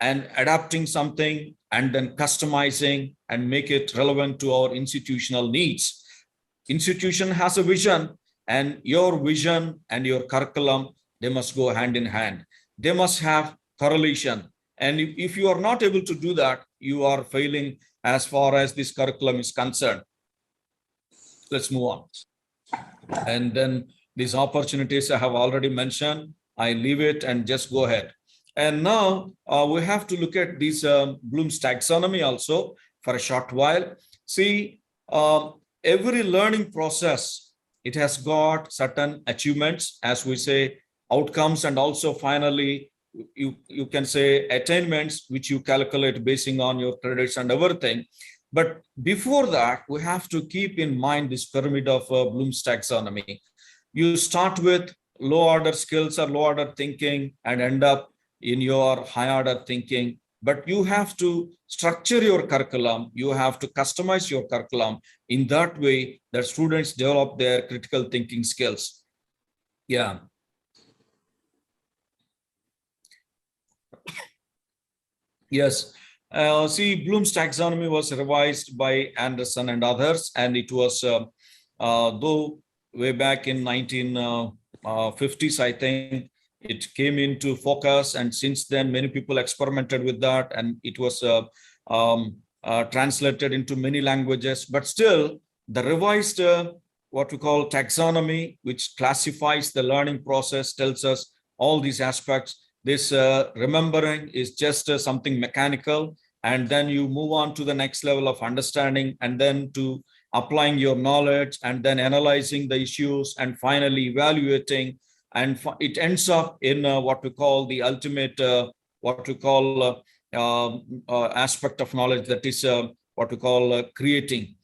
and adapting something and then customizing and make it relevant to our institutional needs. Institution has a vision, and your vision and your curriculum, they must go hand in hand. They must have correlation. And if you are not able to do that, you are failing as far as this curriculum is concerned. Let's move on. And then these opportunities I have already mentioned, I leave it and just go ahead. And now we have to look at this Bloom's taxonomy also for a short while. See, every learning process, it has got certain achievements, as we say, outcomes, and also finally, you can say attainments, which you calculate basing on your credits and everything. But before that, we have to keep in mind this pyramid of Bloom's taxonomy. You start with low order skills or low order thinking and end up in your high order thinking. But you have to structure your curriculum. You have to customize your curriculum in that way that students develop their critical thinking skills. Yeah. Yes. See, Bloom's taxonomy was revised by Anderson and others, and it was, though way back in 1950s, I think, it came into focus, and since then many people experimented with that, and it was translated into many languages. But still, the revised what we call taxonomy, which classifies the learning process, tells us all these aspects. This remembering is just something mechanical, and then you move on to the next level of understanding, and then to applying your knowledge, and then analyzing the issues, and finally evaluating and it ends up in what we call the ultimate, what we call aspect of knowledge, that is what we call creating.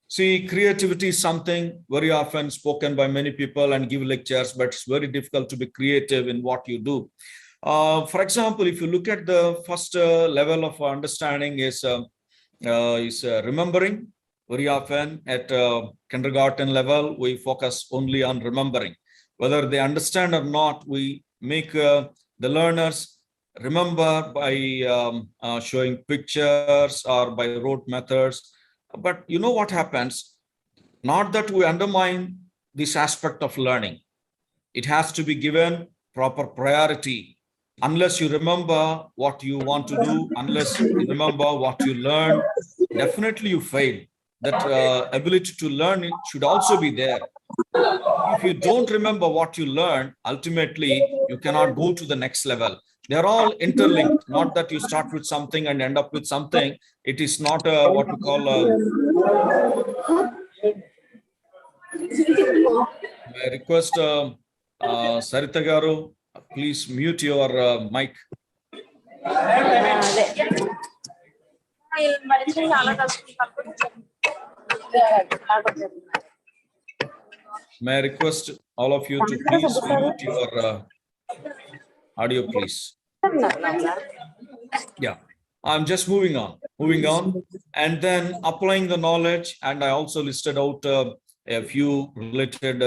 See, creativity is something very often spoken by many people and give lectures, but it's very difficult to be creative in what you do. For example, if you look at the first level of understanding is remembering. Very often at kindergarten level, we focus only on remembering. Whether they understand or not, we make the learners remember by showing pictures or by rote methods. But you know what happens? Not that we undermine this aspect of learning. It has to be given proper priority. Unless you remember what you want to do, unless you remember what you learn, definitely you fail. That ability to learn should also be there. If you don't remember what you learn, ultimately you cannot go to the next level. They're all interlinked, not that you start with something and end up with something. It is not what we call I request Sarita Garu, please mute your mic. May I request all of you to please mute your audio, please. Yeah, I'm just moving on, and then applying the knowledge. And I also listed out a few related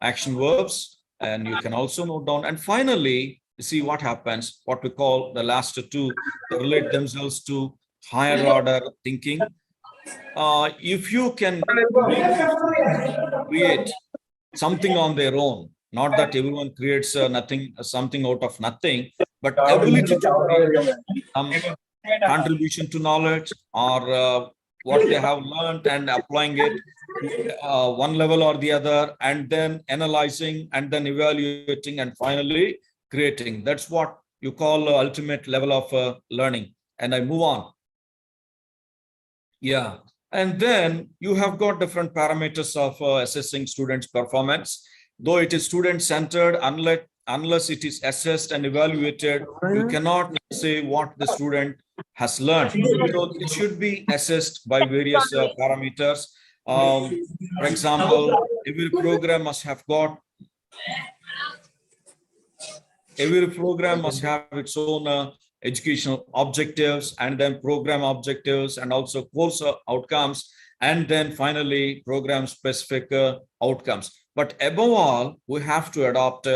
action verbs, and you can also note down. And finally, see what happens, what we call the last two, relate themselves to higher order thinking. If you can make your students create something on their own, not that everyone creates something out of nothing, but ability to create some contribution to knowledge or what they have learned and applying it one level or the other, and then analyzing and then evaluating and finally creating. That's what you call ultimate level of learning. And I move on. Yeah. And then you have got different parameters of assessing students' performance. Though it is student-centered, unless it is assessed and evaluated, you cannot say what the student has learned. So it should be assessed by various parameters. For example, every program must have its own educational objectives, and then program objectives, and also course outcomes, and then finally program specific outcomes. But above all, we have to adopt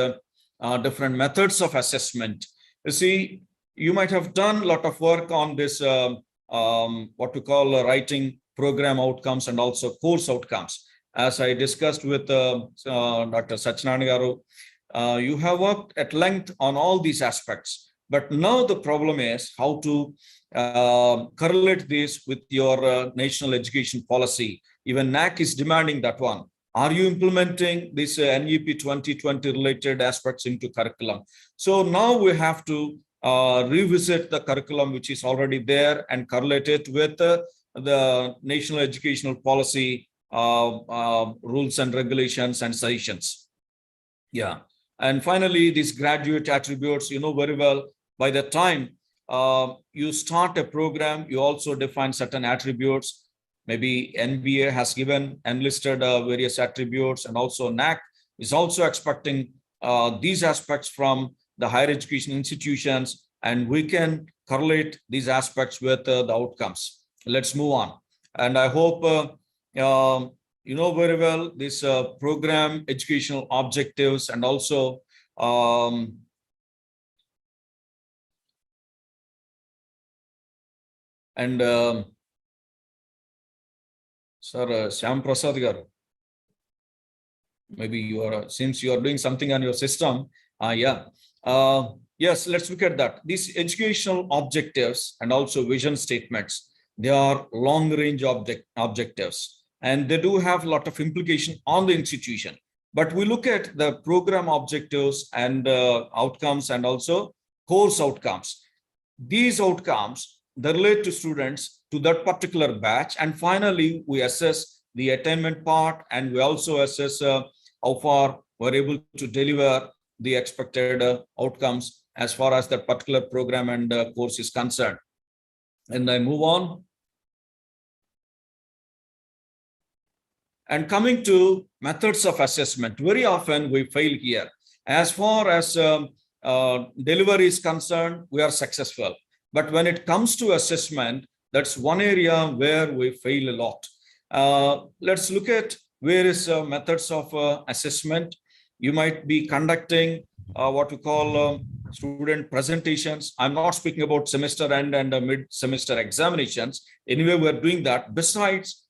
different methods of assessment. You see, you might have done a lot of work on this, what we call writing program outcomes and also course outcomes. As I discussed with Dr. Satyanarayana Garu, you have worked at length on all these aspects. But now the problem is how to correlate this with your national education policy. Even NAC is demanding that one. Are you implementing this NEP 2020 related aspects into curriculum? So now we have to revisit the curriculum which is already there and correlate it with the national educational policy rules and regulations and suggestions. Yeah. And finally, these graduate attributes, you know very well, by the time you start a program, you also define certain attributes. Maybe NBA has given and listed various attributes, and also NAC is also expecting these aspects from the higher education institutions, and we can correlate these aspects with the outcomes. Let's move on. And I hope you know very well this program educational objectives, and also Sir Shyam Prasad Garu, maybe you are, since you are doing something on your system. Yes, let's look at that. These educational objectives and also vision statements, they are long range objectives, and they do have a lot of implication on the institution. But we look at the program objectives and outcomes and also course outcomes. These outcomes, they relate to students to that particular batch. And finally, we assess the attainment part, and we also assess how far we're able to deliver the expected outcomes as far as that particular program and course is concerned. And I move on. And coming to methods of assessment, very often we fail here. As far as delivery is concerned, we are successful. But when it comes to assessment, that's one area where we fail a lot. Let's look at various methods of assessment. You might be conducting what we call student presentations. I'm not speaking about semester end and mid-semester examinations. Anyway, we're doing that. Besides,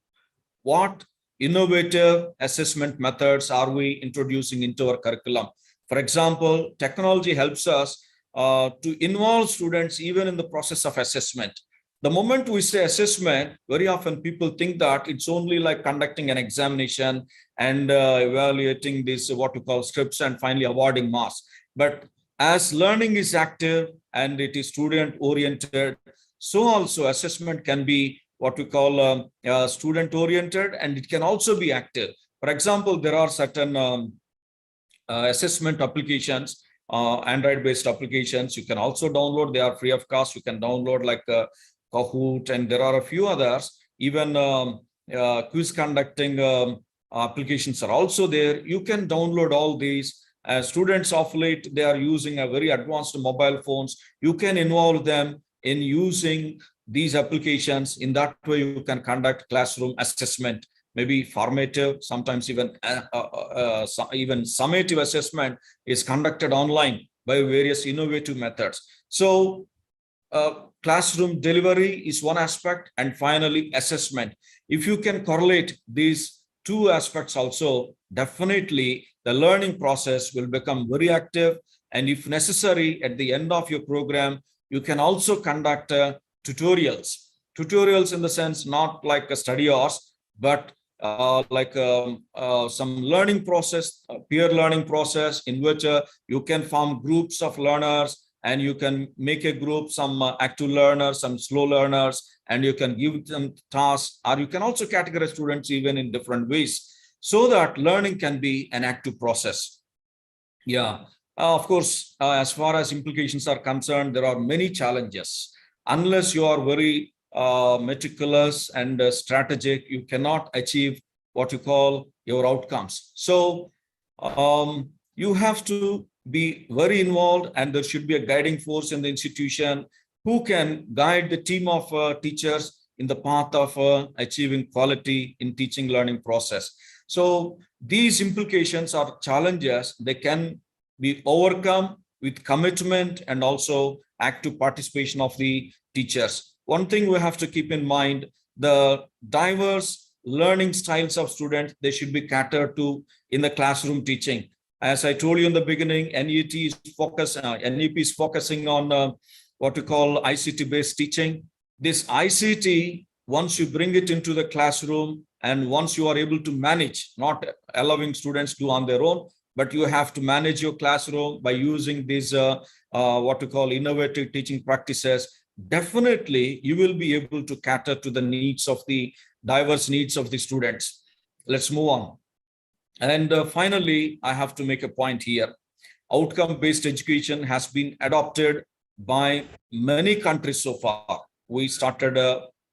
what innovative assessment methods are we introducing into our curriculum? For example, technology helps us to involve students even in the process of assessment. The moment we say assessment, very often people think that it's only like conducting an examination and evaluating this, what we call scripts, and finally awarding marks. But as learning is active and it is student oriented, so also assessment can be what we call student oriented, and it can also be active. For example, there are certain assessment applications, Android-based applications. You can also download. They are free of cost. You can download like Kahoot, and there are a few others. Even quiz conducting applications are also there. You can download all these. Students of late, they are using a very advanced mobile phones. You can involve them in using these applications. In that way, you can conduct classroom assessment, maybe formative, sometimes even summative assessment is conducted online by various innovative methods. So classroom delivery is one aspect, and finally assessment. If you can correlate these two aspects also, definitely the learning process will become very active. And if necessary, at the end of your program, you can also conduct tutorials. Tutorials in the sense, not like a study hours, but like some learning process, peer learning process, in which you can form groups of learners, and you can make a group, some active learners, some slow learners, and you can give them tasks, or you can also categorize students even in different ways, so that learning can be an active process. Yeah, of course, as far as implications are concerned, there are many challenges. Unless you are very meticulous and strategic, you cannot achieve what you call your outcomes. So you have to be very involved, and there should be a guiding force in the institution who can guide the team of teachers in the path of achieving quality in teaching learning process. So these implications are challenges. They can be overcome with commitment and also active participation of the teachers. One thing we have to keep in mind, the diverse learning styles of students, they should be catered to in the classroom teaching. As I told you in the beginning, NEP is focusing on what we call ICT-based teaching. This ICT, once you bring it into the classroom, and once you are able to manage, not allowing students to do on their own, but you have to manage your classroom by using these what we call innovative teaching practices, definitely you will be able to cater to the needs of the diverse needs of the students. Let's move on. And finally, I have to make a point here. Outcome-based education has been adopted by many countries so far. We started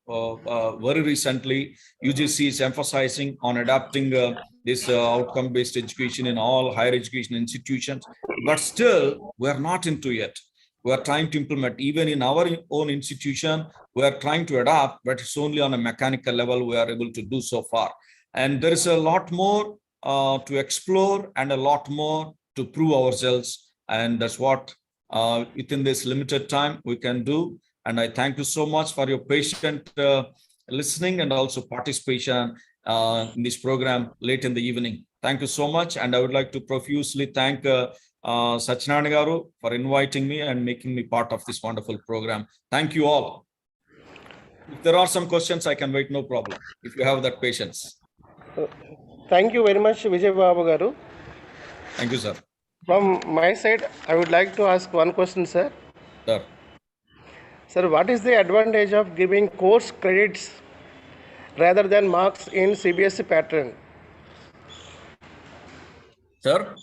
very recently. UGC is emphasizing on adapting this outcome-based education in all higher education institutions, but still we're not into it. We're trying to implement, even in our own institution, we're trying to adapt, but it's only on a mechanical level we are able to do so far. And there is a lot more to explore and a lot more to prove ourselves. And that's what within this limited time we can do. And I thank you so much for your patient listening and also participation in this program late in the evening. Thank you so much. And I would like to profusely thank Satyanarayana Garu for inviting me and making me part of this wonderful program. Thank you all. If there are some questions, I can wait, no problem, if you have that patience. Thank you very much, Vijay Babu Garu. Thank you, sir. From my side, I would like to ask one question, sir. Sir. Sir, what is the advantage of giving course credits rather than marks in CBSE pattern? Sir?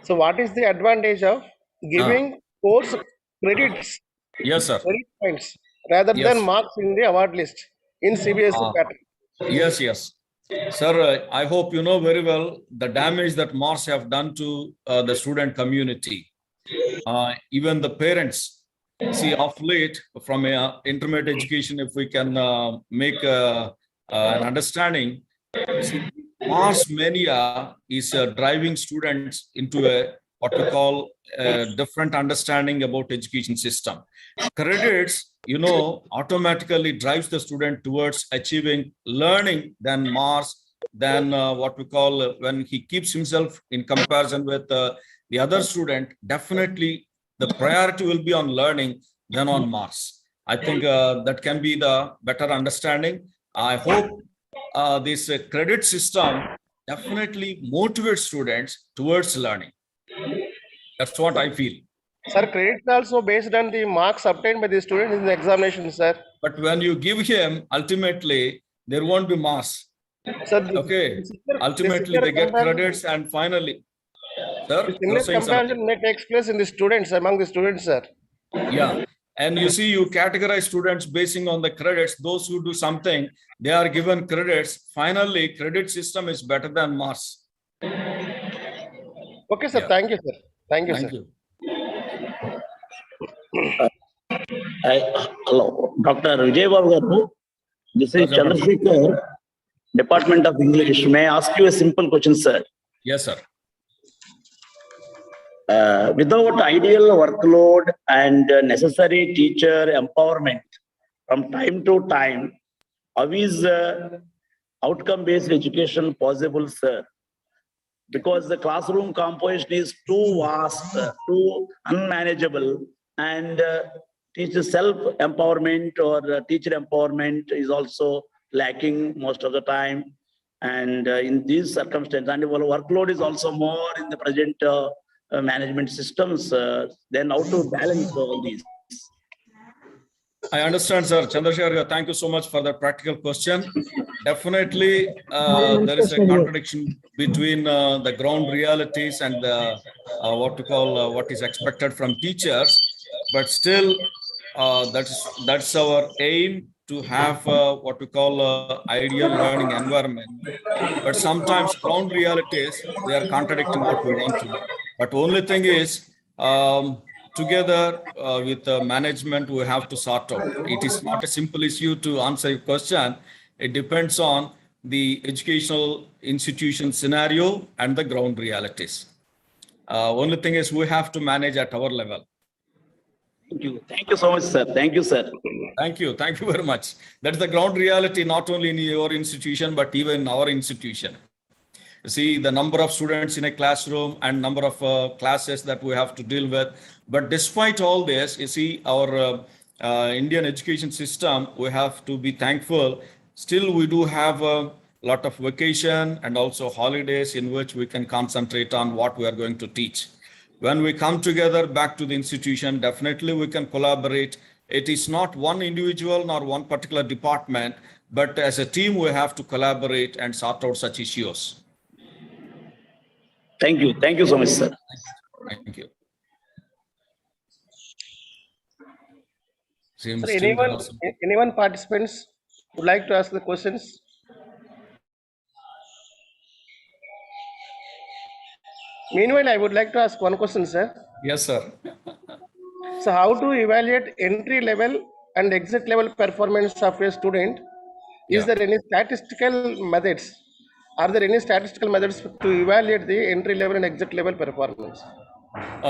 So what is the advantage of giving course credits, Yes, sir. credit points, rather Yes. than marks in the award list in CBSE Ah. pattern? Yes, yes. Sir, I hope you know very well the damage that marks have done to the student community. Even the parents, see, of late, from intermediate education, if we can make an understanding, see, mass mania is driving students into a what we call a different understanding about education system. Credits, automatically drives the student towards achieving learning than marks, than what we call when he keeps himself in comparison with the other student. Definitely, the priority will be on learning than on marks. I think that can be the better understanding. I hope this credit system definitely motivates students towards learning. That's what I feel. Sir, credits are also based on the marks obtained by the student in the examination, sir. But when you give him, ultimately, there won't be marks. Sir, Okay. the Ultimately, they get comparison- credits, and finally, sir, the you're similar saying something. comparison may take place in the students, among the students, sir. Yeah. And you see, you categorize students basing on the credits. Those who do something, they are given credits. Finally, credit system is better than marks. Okay, sir. Yeah. Thank you, sir. Thank you, Thank sir. you. Hello, Dr. Vijay Babu garu. This is Yes, sir. Chandrasekhar, Department of English. May I ask you a simple question, sir? Yes, sir. Without ideal workload and necessary teacher empowerment from time to time, how is outcome-based education possible, sir? Because the classroom composition is too vast, too unmanageable, and teacher self-empowerment or teacher empowerment is also lacking most of the time. And in these circumstances, and our workload is also more in the present management systems, then how to balance all these? I understand, sir. Chandrasekhar, thank you so much for that practical question. Definitely, there is a contradiction between the ground realities and the what is expected from teachers. But still, that's our aim to have what we call ideal learning environment. But sometimes ground realities, they are contradicting what we want to. But only thing is, together with the management, we have to sort out. It is not a simple issue to answer your question. It depends on the educational institution scenario and the ground realities. Only thing is we have to manage at our level. Thank you. Thank you so much, sir. Thank you, sir. Thank you. Thank you very much. That's the ground reality, not only in your institution, but even in our institution. You see the number of students in a classroom and number of classes that we have to deal with. But despite all this, you see our Indian education system, we have to be thankful. Still, we do have a lot of vacation and also holidays in which we can concentrate on what we are going to teach. When we come together back to the institution, definitely we can collaborate. It is not one individual nor one particular department, but as a team, we have to collaborate and sort out such issues. Thank you. Thank you so much, sir. Thank you. Sir, anyone participants would like to ask the questions? Meanwhile, I would like to ask one question, sir. Yes, sir. So how to evaluate entry level and exit level performance of a student? Is there any statistical methods? Are there any statistical methods to evaluate the entry level and exit level performance?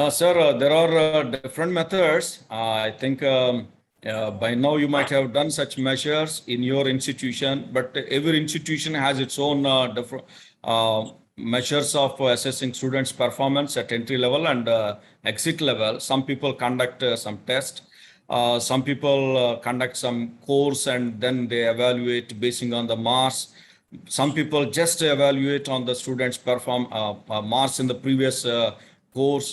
Sir, there are different methods. I think by now you might have done such measures in your institution, but every institution has its own different measures of assessing students' performance at entry level and exit level. Some people conduct some tests. Some people conduct some course and then they evaluate basing on the marks. Some people just evaluate on the students' marks in the previous course.